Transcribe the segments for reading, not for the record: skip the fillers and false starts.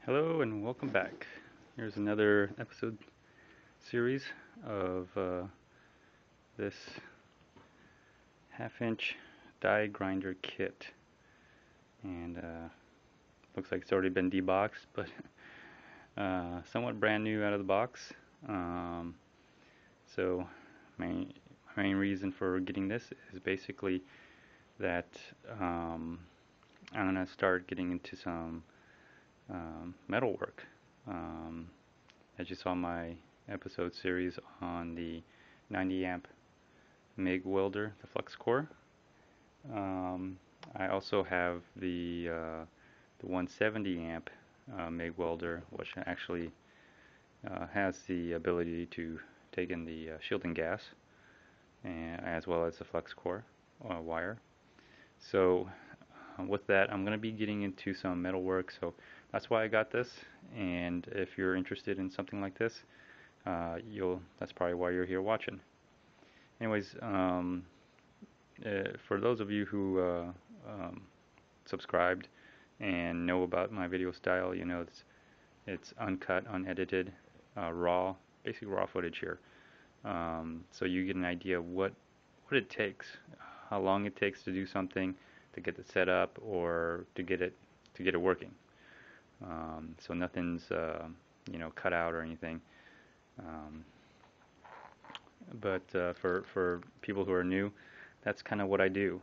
Hello and welcome back. Here's another episode series of this half-inch die grinder kit, and looks like it's already been deboxed, but somewhat brand new out of the box. Um, so my main reason for getting this is basically that I'm gonna start getting into some metal work. As you saw my episode series on the 90 amp MIG welder, the flux core. I also have the 170 amp MIG welder, which actually has the ability to take in the shielding gas, and, as well as the flux core wire. So with that, I'm going to be getting into some metal work, so that's why I got this. And if you're interested in something like this, that's probably why you're here watching. Anyways, for those of you who subscribed and know about my video style, you know it's uncut, unedited, raw, basically raw footage here. So you get an idea of what it takes, how long it takes to do something, to get it set up, or to get it working. So nothing's cut out or anything. But for people who are new, that's kind of what I do,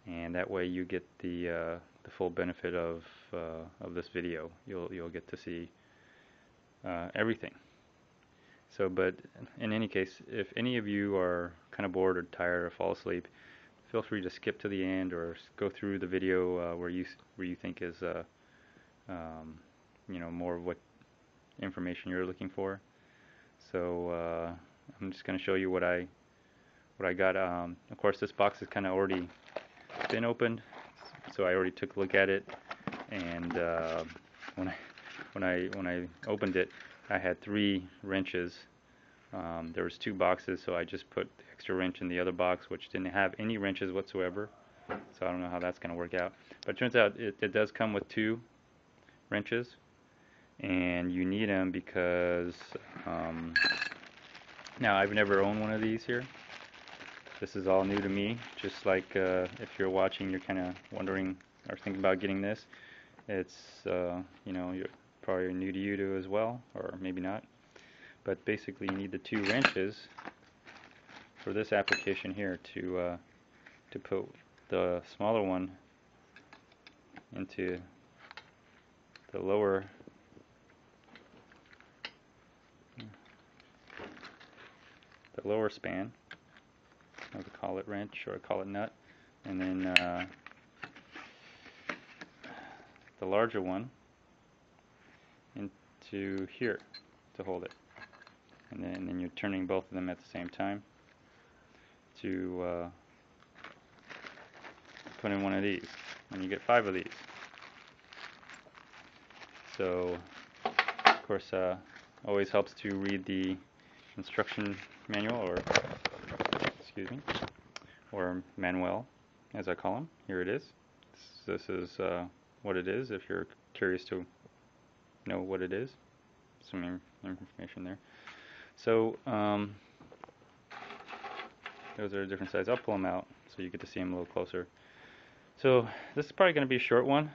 and that way you get the full benefit of this video. You'll get to see everything. So, but in any case, if any of you are kind of bored or tired or fall asleep, feel free to skip to the end or go through the video where you think is more of what information you're looking for. So I'm just going to show you what I got. Of course, this box is kind of already been opened, so I already took a look at it. And when I opened it, I had 3 wrenches. There was 2 boxes, so I just put the extra wrench in the other box, which didn't have any wrenches whatsoever. So I don't know how that's going to work out. But it turns out it does come with 2 wrenches, and you need them because now I've never owned one of these here. This is all new to me. Just like if you're watching, you're kind of wondering or thinking about getting this. It's you're probably new to you too as well, or maybe not. But basically, you need the 2 wrenches for this application here to put the smaller one into the lower span. I would call it wrench, or I call it nut, and then the larger one into here to hold it, and then you're turning both of them at the same time to put in one of these, and you get 5 of these. So of course always helps to read the instruction manual, or excuse me, or manual as I call them. Here it is. This is what it is, if you're curious to know what it is. Some information there. So those are different sizes. I'll pull them out so you get to see them a little closer. So this is probably going to be a short one.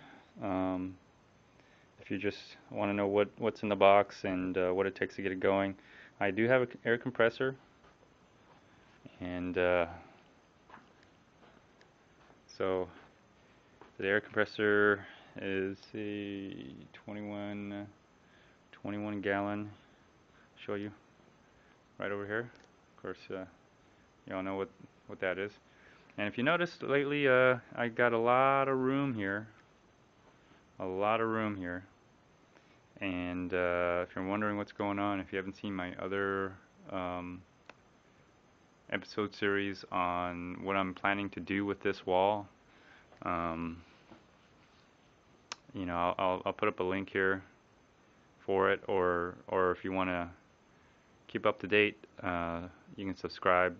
If you just want to know what's in the box and what it takes to get it going, I do have an air compressor, and so the air compressor is a 21 gallon. Show you right over here. Of course, you all know what that is. And if you noticed lately, I got a lot of room here. And if you're wondering what's going on, if you haven't seen my other episode series on what I'm planning to do with this wall, I'll put up a link here for it, or if you want to keep up to date, you can subscribe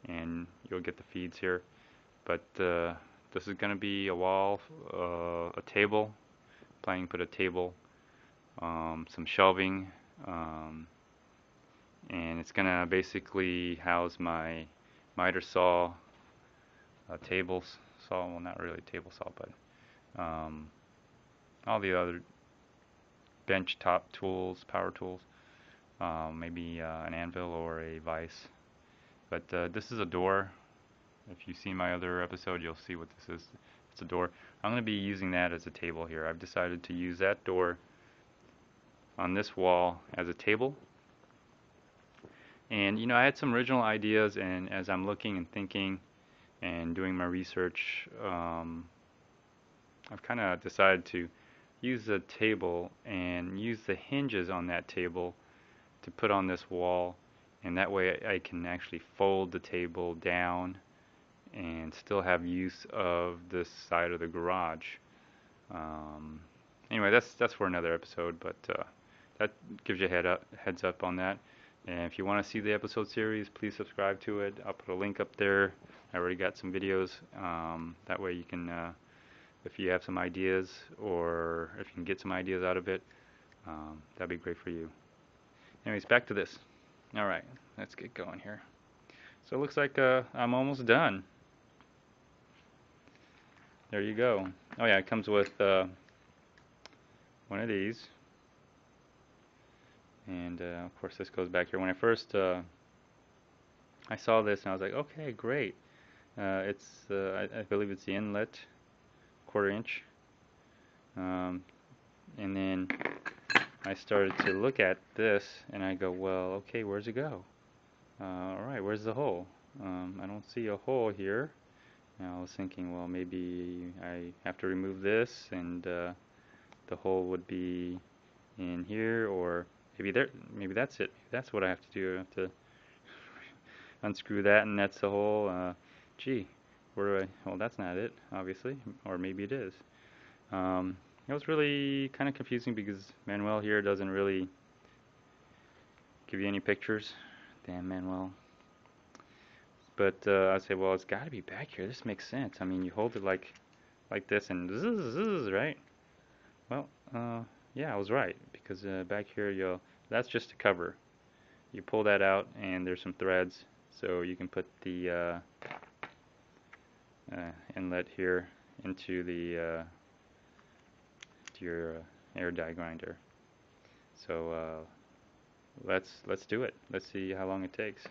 and you'll get the feeds here. But this is going to be a wall, a table. Planning to put a table some shelving, and it's gonna basically house my miter saw, table saw, well, not really table saw, but all the other bench top tools, power tools, maybe an anvil or a vise. But this is a door. If you've seen my other episode, you'll see what this is. It's a door. I'm going to be using that as a table here. I've decided to use that door on this wall as a table. And you know, I had some original ideas, and as I'm looking and thinking and doing my research, I've kind of decided to use a table and use the hinges on that table to put on this wall, and that way I can actually fold the table down and still have use of this side of the garage. Anyway, that's for another episode, but that gives you a heads up on that. And if you want to see the episode series, please subscribe to it. I'll put a link up there. I already got some videos. That way you can, if you have some ideas, or if you can get some ideas out of it, that'd be great for you. Anyways, back to this. Alright, let's get going here. So it looks like I'm almost done. There you go. Oh yeah, it comes with one of these. And of course this goes back here. When I first I saw this and I was like, okay, great. It's I believe it's the inlet, 1/4 inch. And then I started to look at this and I go, well, okay, where's it go? Alright, where's the hole? I don't see a hole here. And I was thinking, well, maybe I have to remove this, and the hole would be in here, or maybe there. Maybe that's it. That's what I have to do. I have to unscrew that, and that's the hole. Gee, where do I? Well, that's not it, obviously, or maybe it is. It was really kind of confusing because Manuel here doesn't really give you any pictures. Damn Manuel. But I say, well, it's got to be back here. This makes sense. I mean, you hold it like this and zzz, right? Well, yeah, I was right, because back here, that's just a cover. You pull that out, and there's some threads, so you can put the inlet here into the to your air die grinder. So let's do it. Let's see how long it takes.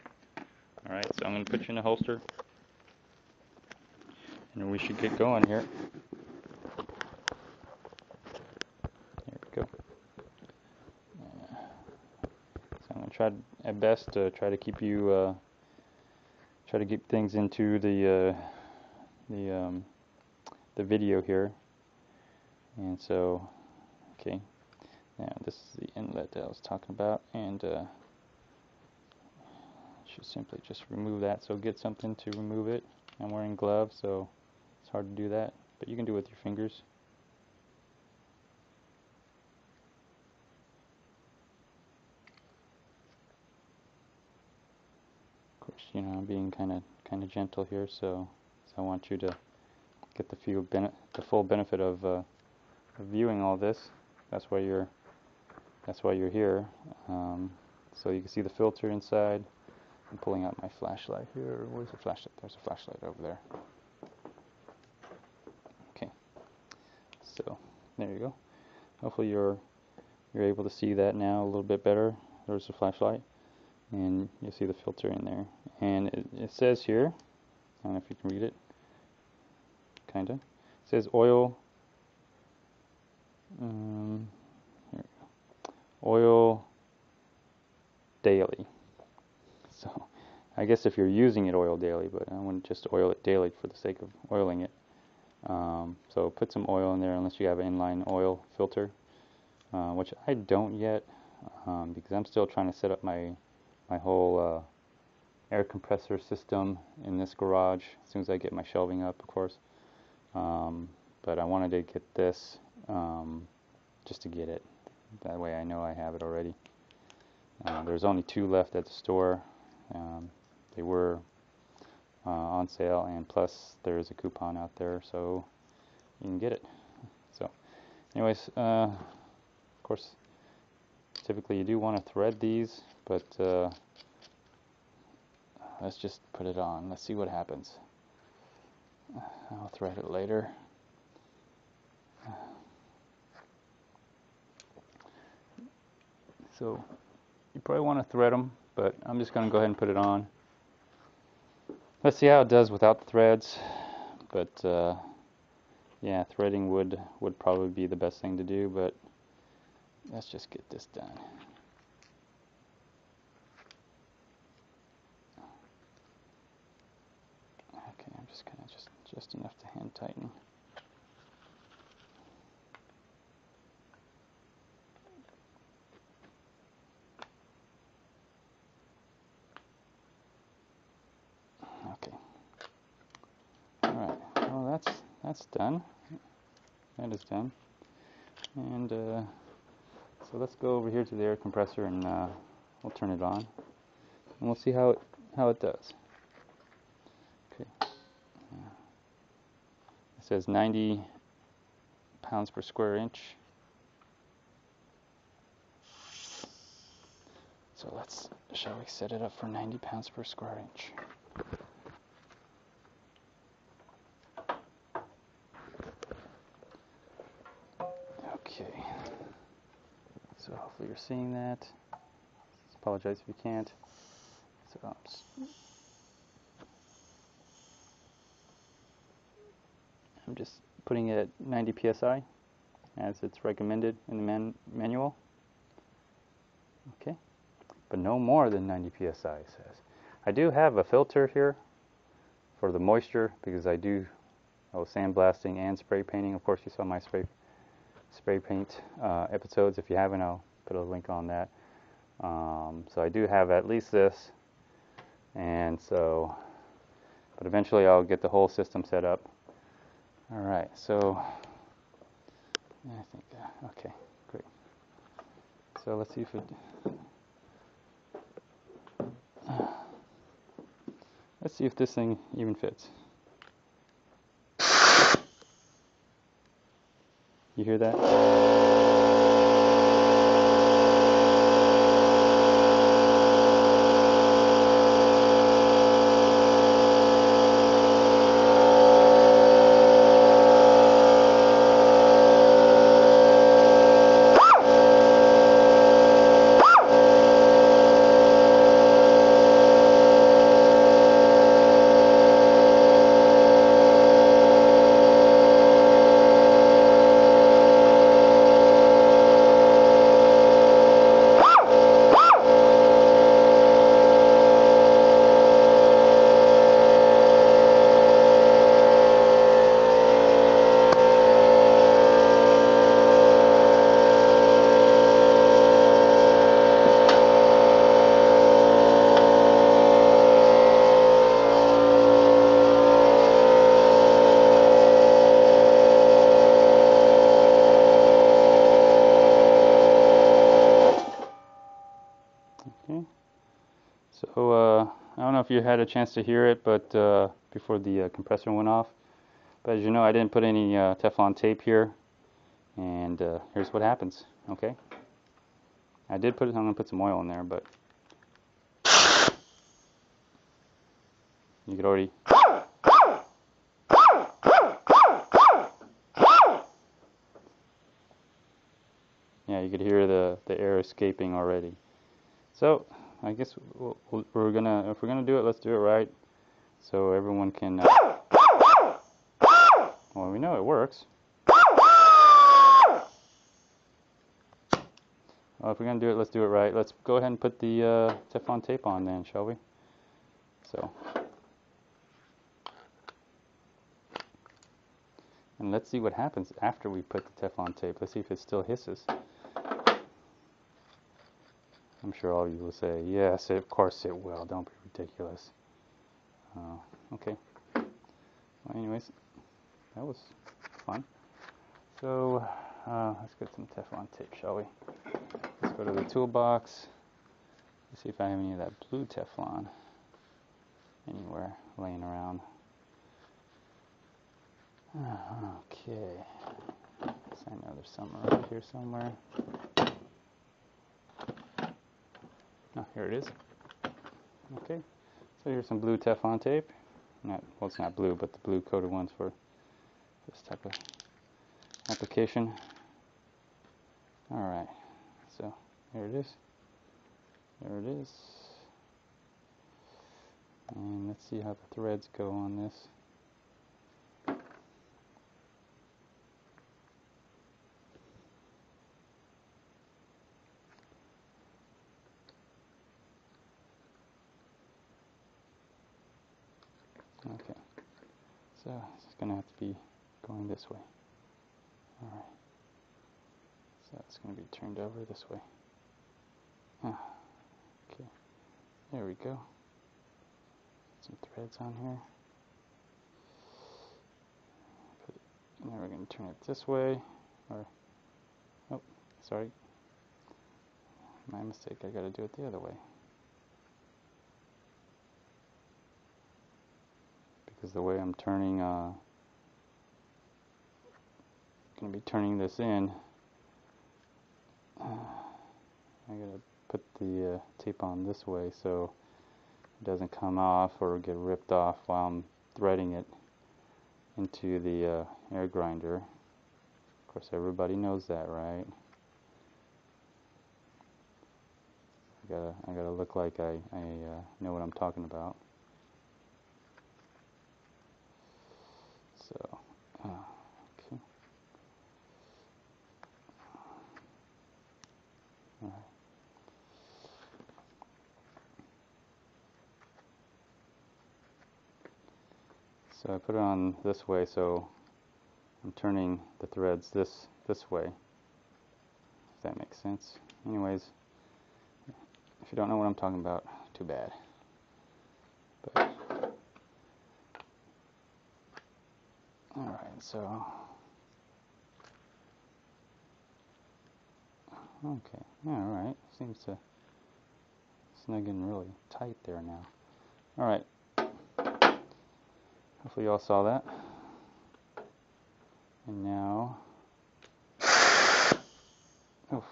Alright, so I'm going to put you in a holster, and we should get going here. There we go. So I'm going to try at best to try to keep you, try to keep things into the video here. And so, okay, now this is the inlet that I was talking about, and should simply just remove that. So get something to remove it. I'm wearing gloves, so it's hard to do that, but you can do it with your fingers. Of course, you know, I'm being kind of gentle here, so I want you to get the full benefit of viewing all this. That's why you're here. So you can see the filter inside. I'm pulling out my flashlight here. Where's the flashlight? There's a flashlight over there. Okay. So there you go. Hopefully you're able to see that now a little bit better. There's the flashlight, and you'll see the filter in there. And it says here, I don't know if you can read it. Kinda. It says oil. Here we go. Oil daily. So I guess if you're using it, oil daily, but I wouldn't just oil it daily for the sake of oiling it. So put some oil in there unless you have an inline oil filter, which I don't yet, because I'm still trying to set up my whole air compressor system in this garage as soon as I get my shelving up, of course. But I wanted to get this just to get it. That way I know I have it already. There's only 2 left at the store. They were on sale, and plus there's a coupon out there, so you can get it. So anyways, of course, Typically you do want to thread these, but let's just put it on. Let's see what happens. I'll thread it later. So you probably want to thread them, but I'm just going to go ahead and put it on. Let's see how it does without the threads, but yeah, threading would probably be the best thing to do, but let's just get this done. Okay, I'm just kind of just enough to hand tighten. Okay. All right. Well, that's done. That is done. And so let's go over here to the air compressor, and we'll turn it on, and we'll see how it does. Okay. It says 90 pounds per square inch. So shall we set it up for 90 pounds per square inch? Okay. So hopefully you're seeing that. Apologize if you can't. So I'm just putting it at 90 psi as it's recommended in the manual. Okay, but no more than 90 psi, it says. I do have a filter here for the moisture because I was sandblasting and spray painting. Of course, you saw my spray paint episodes. If you haven't, I'll put a link on that. So I do have at least this, and so, but eventually I'll get the whole system set up. All right, so I think okay, great. So let's see if let's see if this thing even fits. You hear that? Okay. So I don't know if you had a chance to hear it, but before the compressor went off. But as you know, I didn't put any Teflon tape here, and here's what happens. Okay. I'm gonna put some oil in there, but you could already. Yeah, you could hear the air escaping already. So I guess if we're gonna do it, let's do it right, so everyone can. Well, we know it works. Well, if we're gonna do it, let's do it right. Let's go ahead and put the Teflon tape on then, shall we? So, and let's see what happens after we put the Teflon tape. Let's see if it still hisses. I'm sure all of you will say, yes, of course it will. Don't be ridiculous. Okay. Well, anyways, that was fun. So, let's get some Teflon tape, shall we? Let's go to the toolbox. Let's see if I have any of that blue Teflon anywhere laying around. Okay. So I know there's some around here somewhere. here it is. Okay, so here's some blue Teflon tape. Well, it's not blue, but the blue coated ones for this type of application. Alright, so here it is. There it is. And let's see how the threads go on this. Okay, so it's going to have to be going this way. Alright, so it's going to be turned over this way. Okay, there we go. Some threads on here. And then we're going to turn it this way. Or, oh, sorry. My mistake, I got to do it the other way. Because the way I'm turning, going to be turning this in, I got to put the tape on this way so it doesn't come off or get ripped off while I'm threading it into the air grinder. Of course, everybody knows that, right? I gotta look like I know what I'm talking about. So, okay. All right. So I put it on this way, so I'm turning the threads this way, if that makes sense. Anyways, if you don't know what I'm talking about, too bad. But, alright, so, okay, yeah, alright, seems to snug in really tight there now. Alright, hopefully you all saw that. And now, oof.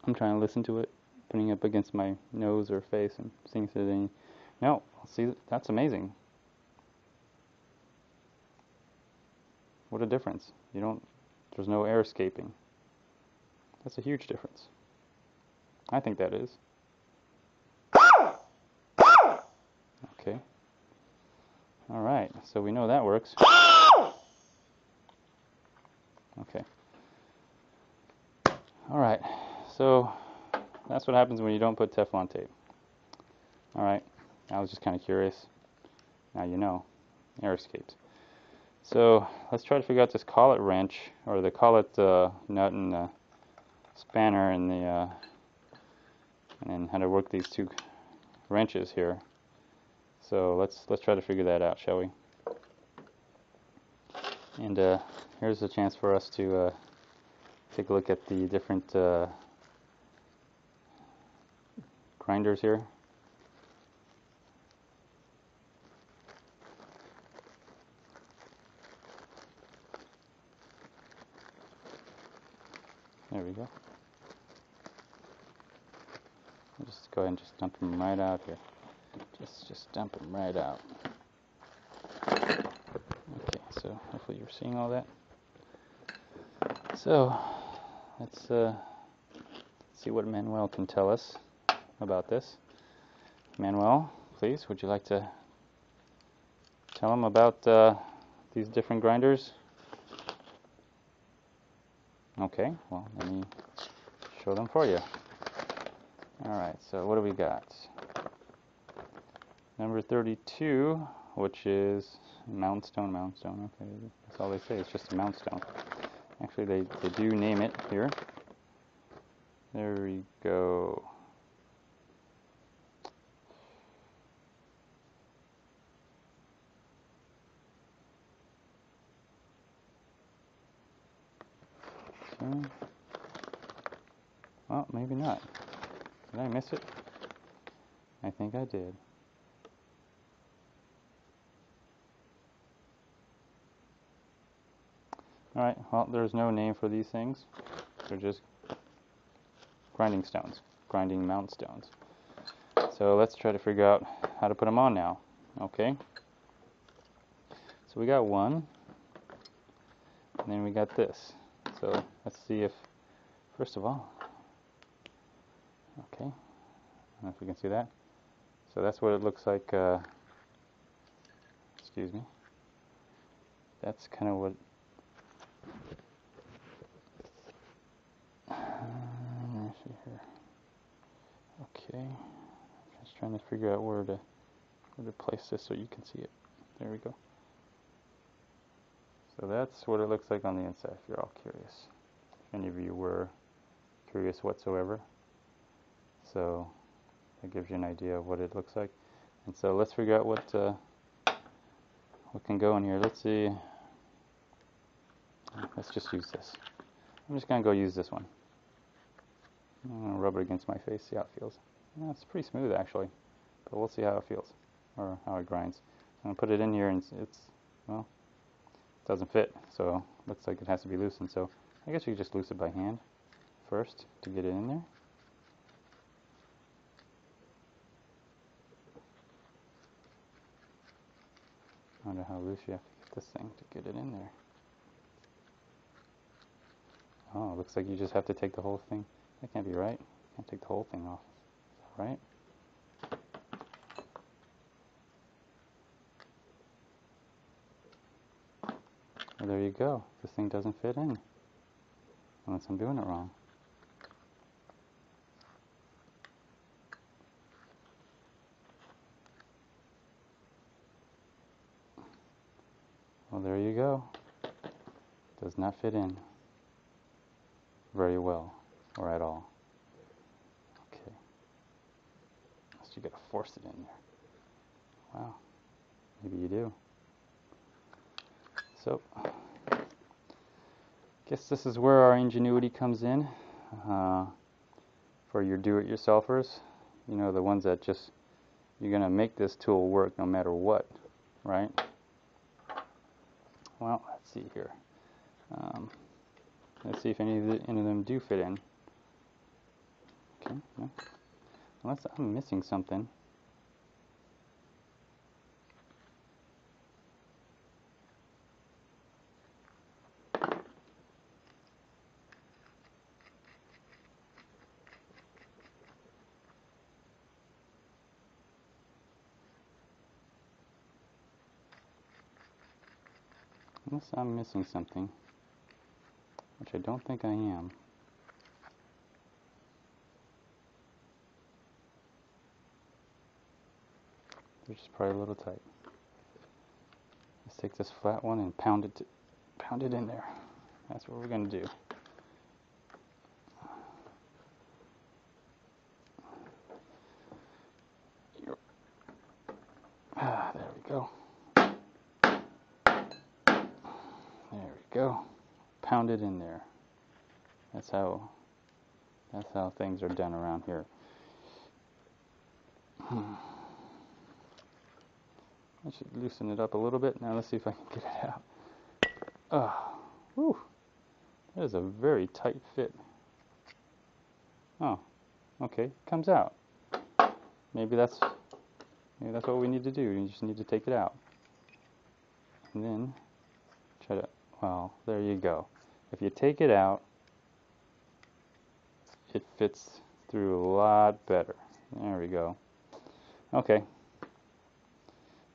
I'm trying to listen to it, putting it up against my nose or face and seeing if there's any. No, see, that's amazing. What a difference. There's no air escaping. That's a huge difference. I think that is. Okay. Alright, so we know that works. Okay. Alright, so that's what happens when you don't put Teflon tape. Alright, I was just kind of curious. Now you know. Air escapes. So let's try to figure out this collet wrench, or the collet nut and the spanner, and then how to work these two wrenches here. So let's try to figure that out, shall we? And here's a chance for us to take a look at the different grinders here. There we go. I'll just go ahead and just dump them right out here. Just dump them right out. Okay, so hopefully you're seeing all that. So let's see what Manuel can tell us about this. Manuel, please, would you like to tell him about these different grinders? Okay, well, let me show them for you. Alright, so what do we got? Number 32, which is Mountain Stone. Okay, that's all they say, it's just a Mountain Stone. Actually, they do name it here. There we go. Okay. Well, maybe not. Did I miss it? I think I did. Alright, well, there's no name for these things. They're just grinding mount stones. So let's try to figure out how to put them on now. Okay. So we got one, and then we got this. So let's see if, first of all, okay, I don't know if you can see that. So that's what it looks like, excuse me. That's kind of what, let me see here. Okay, just trying to figure out where to place this so you can see it. There we go. So that's what it looks like on the inside, if you're all curious. If any of you were curious whatsoever. So that gives you an idea of what it looks like. And so let's figure out what can go in here. Let's see. Let's just use this. I'm just going to go use this one. I'm going to rub it against my face, see how it feels. Yeah, it's pretty smooth actually, but we'll see how it feels, or how it grinds. I'm going to put it in here and it's, well, it doesn't fit, so it looks like it has to be loosened. So I guess you could just loosen it by hand first to get it in there. I wonder how loose you have to get this thing to get it in there. Oh, it looks like you just have to take the whole thing. That can't be right. You can't take the whole thing off. Is that right? Well, there you go. This thing doesn't fit in. Unless I'm doing it wrong. Well, there you go. Does not fit in very well, or at all. Okay. Unless you gotta force it in there. Wow. Maybe you do. So, guess this is where our ingenuity comes in. For your do-it-yourselfers. You know, the ones that just, you're gonna make this tool work no matter what, right? Well, let's see here. Let's see if any of them do fit in. Okay, no. Unless I'm missing something. Unless I'm missing something, which I don't think I am. They're just probably a little tight. Let's take this flat one and pound it in there. That's what we're going to do. There we go. There we go. Pound it in there. That's how things are done around here. I should loosen it up a little bit. Now let's see if I can get it out. Whew. That is a very tight fit. Oh, okay, comes out. Maybe that's what we need to do. You just need to take it out. And then try to, well, there you go. If you take it out, it fits through a lot better. There we go. Okay.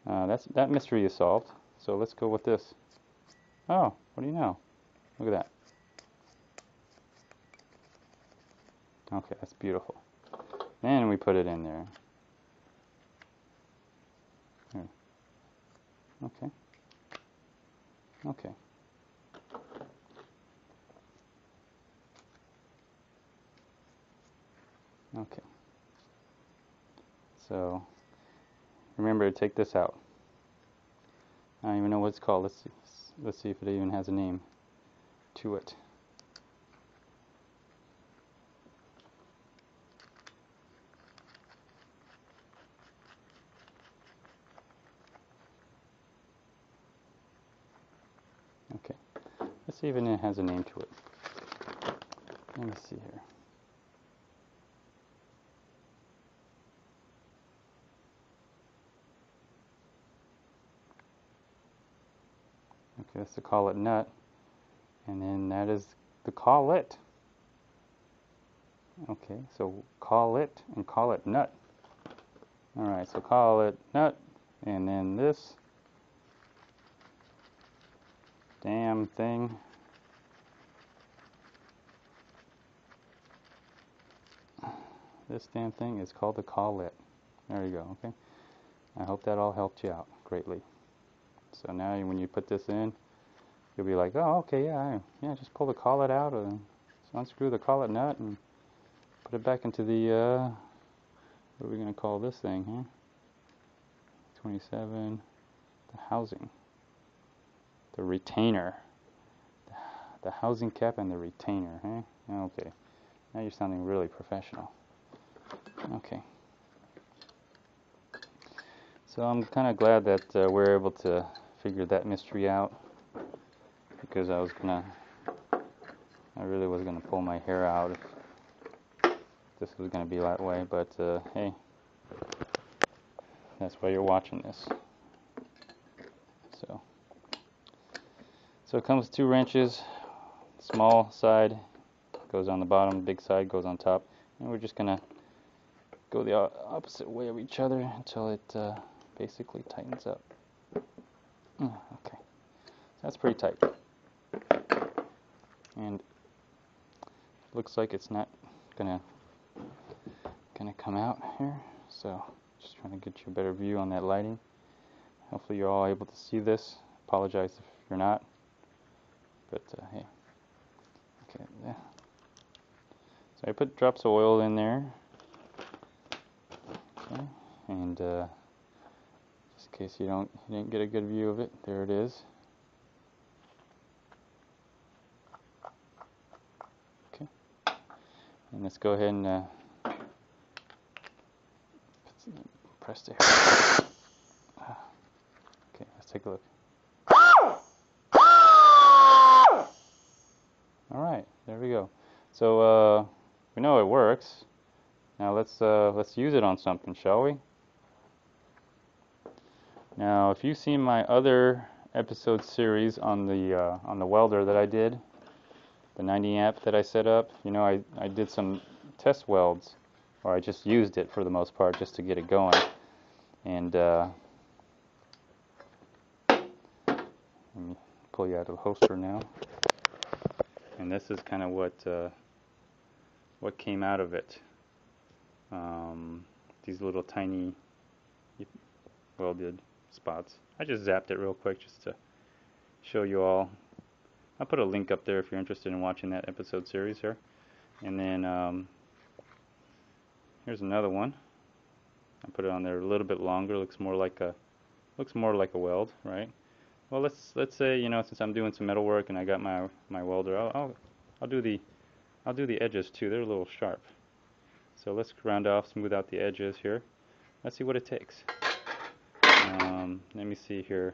That mystery is solved. So let's go with this. Oh, what do you know? Look at that. Okay, that's beautiful. Then we put it in there. Here. Okay. Okay. Okay. So remember to take this out. I don't even know what it's called. Let's see if it even has a name to it. Okay. Let's see if it has a name to it. Let me see here. that's the collet nut, and then that is the collet. Okay, so collet and collet nut. Alright, so collet nut, and then this damn thing. This damn thing is called the collet. There you go, okay? I hope that all helped you out greatly. So now when you put this in, you'll be like, oh, okay, yeah, just pull the collet out and unscrew the collet nut and put it back into the, what are we going to call this thing here? 27, the housing, the retainer, the housing cap and the retainer, huh? Okay, now you're sounding really professional. Okay. So I'm kind of glad that we're able to figure that mystery out, because I really was gonna pull my hair out if this was gonna be that way, but hey, that's why you're watching this. So it comes with 2 wrenches. Small side goes on the bottom, big side goes on top, and we're just gonna go the opposite way of each other until it basically tightens up. Okay, that's pretty tight, and looks like it's not gonna come out here. So just trying to get you a better view on that lighting. Hopefully you're all able to see this. Apologize if you're not, but hey. Okay, yeah. So I put drops of oil in there. Okay, and just in case you didn't get a good view of it, there it is. Okay, and let's go ahead and press the hair. Okay, let's take a look. All right, there we go. So we know it works. Now let's use it on something, shall we? Now, if you've seen my other episode series on the welder that I did, the 90 amp that I set up, you know, I did some test welds, or I just used it for the most part just to get it going. And let me pull you out of the holster now. And this is kind of what came out of it. These little tiny welded spots. I just zapped it real quick just to show you all. I'll put a link up there if you're interested in watching that episode series here. And then here's another one. I put it on there a little bit longer. Looks more like a weld, right? Well, let's say, you know, since I'm doing some metal work and I got my welder, I'll do the edges too. They're a little sharp. So let's round off, smooth out the edges here. Let's see what it takes. Let me see here.